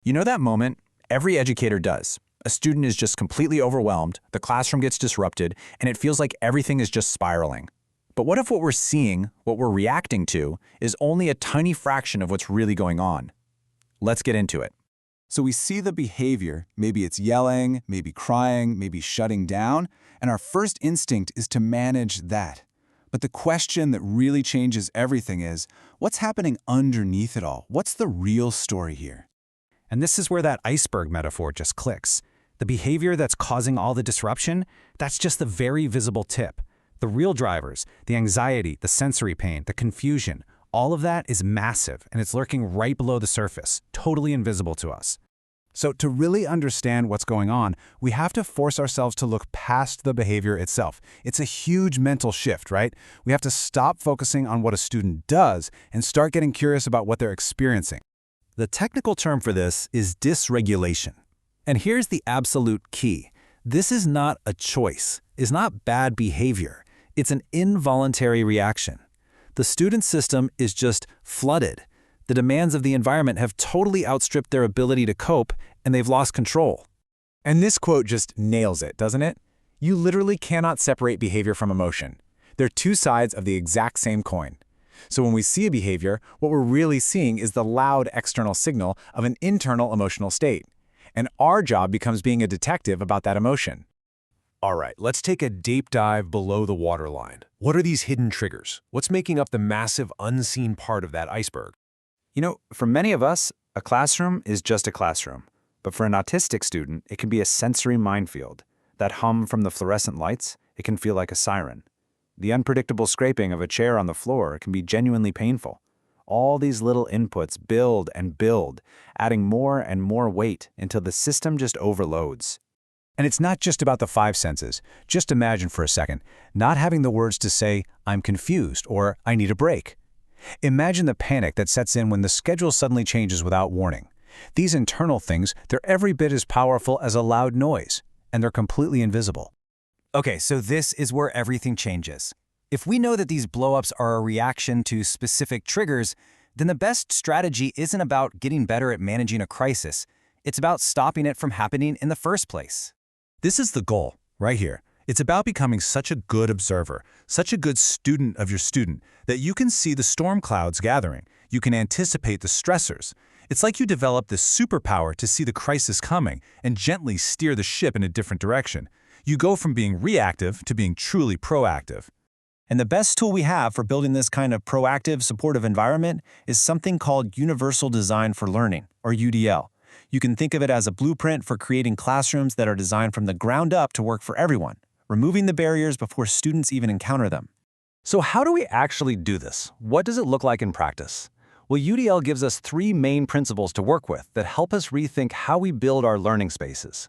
You know that moment? Every educator does. A student is just completely overwhelmed, the classroom gets disrupted, and it feels like everything is just spiraling. But what if what we're seeing, what we're reacting to, is only a tiny fraction of what's really going on? Let's get into it. So we see the behavior, maybe it's yelling, maybe crying, maybe shutting down, and our first instinct is to manage that. But the question that really changes everything is, what's happening underneath it all? What's the real story here? And this is where that iceberg metaphor just clicks. The behavior that's causing all the disruption, that's just the very visible tip. The real drivers, the anxiety, the sensory pain, the confusion, all of that is massive, and it's lurking right below the surface, totally invisible to us. So to really understand what's going on, we have to force ourselves to look past the behavior itself. It's a huge mental shift, right? We have to stop focusing on what a student does and start getting curious about what they're experiencing. The technical term for this is dysregulation. And here's the absolute key. This is not a choice. It's not bad behavior. It's an involuntary reaction. The student system is just flooded. The demands of the environment have totally outstripped their ability to cope, and they've lost control. And this quote just nails it, doesn't it? You literally cannot separate behavior from emotion. They're two sides of the exact same coin. So when we see a behavior, what we're really seeing is the loud external signal of an internal emotional state. And our job becomes being a detective about that emotion. All right, let's take a deep dive below the waterline. What are these hidden triggers? What's making up the massive unseen part of that iceberg? You know, for many of us, a classroom is just a classroom. But for an autistic student, it can be a sensory minefield. That hum from the fluorescent lights, it can feel like a siren. The unpredictable scraping of a chair on the floor can be genuinely painful. All these little inputs build and build, adding more and more weight until the system just overloads. And it's not just about the five senses. Just imagine for a second, not having the words to say, "I'm confused," or "I need a break." Imagine the panic that sets in when the schedule suddenly changes without warning. These internal things, they're every bit as powerful as a loud noise, and they're completely invisible. Okay, so this is where everything changes. If we know that these blowups are a reaction to specific triggers, then the best strategy isn't about getting better at managing a crisis. It's about stopping it from happening in the first place. This is the goal, right here. It's about becoming such a good observer, such a good student of your student, that you can see the storm clouds gathering. You can anticipate the stressors. It's like you develop this superpower to see the crisis coming and gently steer the ship in a different direction. You go from being reactive to being truly proactive. And the best tool we have for building this kind of proactive, supportive environment is something called Universal Design for Learning, or UDL. You can think of it as a blueprint for creating classrooms that are designed from the ground up to work for everyone, removing the barriers before students even encounter them. So how do we actually do this? What does it look like in practice? Well, UDL gives us three main principles to work with that help us rethink how we build our learning spaces.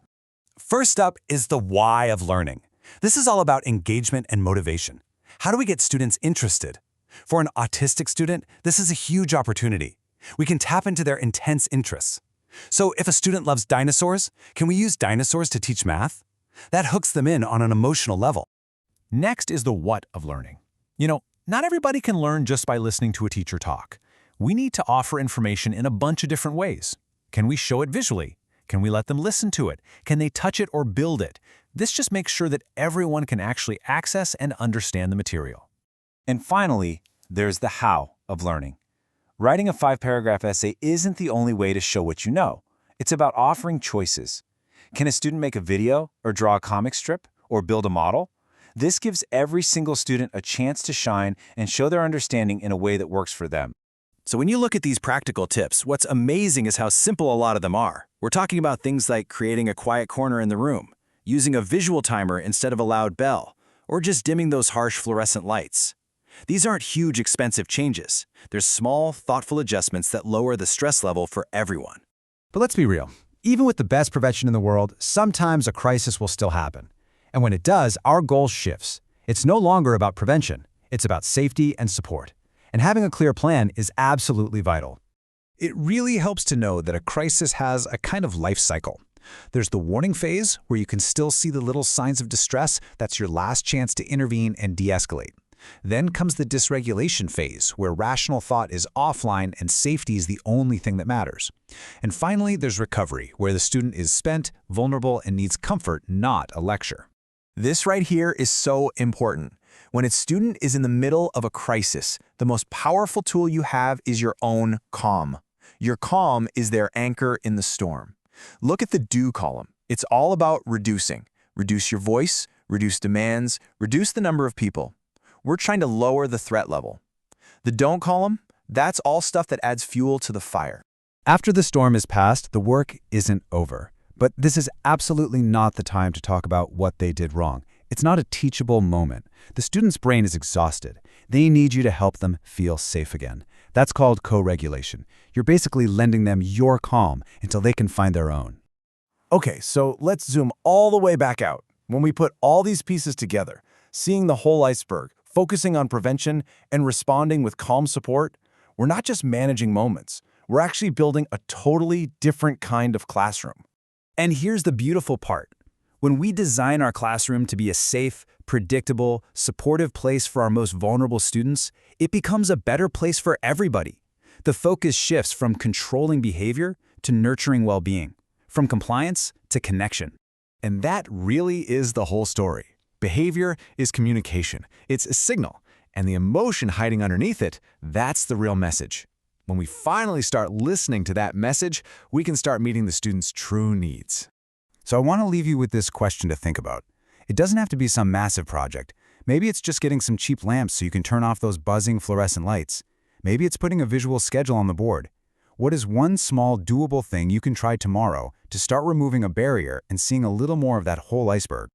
First up is the why of learning. This is all about engagement and motivation. How do we get students interested? For an autistic student, this is a huge opportunity. We can tap into their intense interests. So if a student loves dinosaurs, can we use dinosaurs to teach math? That hooks them in on an emotional level. Next is the what of learning. You know, not everybody can learn just by listening to a teacher talk. We need to offer information in a bunch of different ways. Can we show it visually? Can we let them listen to it? Can they touch it or build it? This just makes sure that everyone can actually access and understand the material. And finally, there's the how of learning. Writing a 5-paragraph essay isn't the only way to show what you know. It's about offering choices. Can a student make a video, or draw a comic strip, or build a model? This gives every single student a chance to shine and show their understanding in a way that works for them. So when you look at these practical tips, what's amazing is how simple a lot of them are. We're talking about things like creating a quiet corner in the room, using a visual timer instead of a loud bell, or just dimming those harsh fluorescent lights. These aren't huge, expensive changes. They're small, thoughtful adjustments that lower the stress level for everyone. But let's be real. Even with the best prevention in the world, sometimes a crisis will still happen. And when it does, our goal shifts. It's no longer about prevention. It's about safety and support. And having a clear plan is absolutely vital. It really helps to know that a crisis has a kind of life cycle. There's the warning phase, where you can still see the little signs of distress. That's your last chance to intervene and de-escalate. Then comes the dysregulation phase, where rational thought is offline and safety is the only thing that matters. And finally, there's recovery, where the student is spent, vulnerable, and needs comfort, not a lecture. This right here is so important. When a student is in the middle of a crisis, the most powerful tool you have is your own calm. Your calm is their anchor in the storm. Look at the do column. It's all about reducing. Reduce your voice, reduce demands, reduce the number of people. We're trying to lower the threat level. The don't column, that's all stuff that adds fuel to the fire. After the storm is past, the work isn't over. But this is absolutely not the time to talk about what they did wrong. It's not a teachable moment. The student's brain is exhausted. They need you to help them feel safe again. That's called co-regulation. You're basically lending them your calm until they can find their own. Okay, so let's zoom all the way back out. When we put all these pieces together, seeing the whole iceberg, focusing on prevention, and responding with calm support, we're not just managing moments. We're actually building a totally different kind of classroom. And here's the beautiful part. When we design our classroom to be a safe, predictable, supportive place for our most vulnerable students, it becomes a better place for everybody. The focus shifts from controlling behavior to nurturing well-being, from compliance to connection. And that really is the whole story. Behavior is communication. It's a signal. And the emotion hiding underneath it, that's the real message. When we finally start listening to that message, we can start meeting the students' true needs. So I want to leave you with this question to think about. It doesn't have to be some massive project. Maybe it's just getting some cheap lamps so you can turn off those buzzing fluorescent lights. Maybe it's putting a visual schedule on the board. What is one small, doable thing you can try tomorrow to start removing a barrier and seeing a little more of that whole iceberg?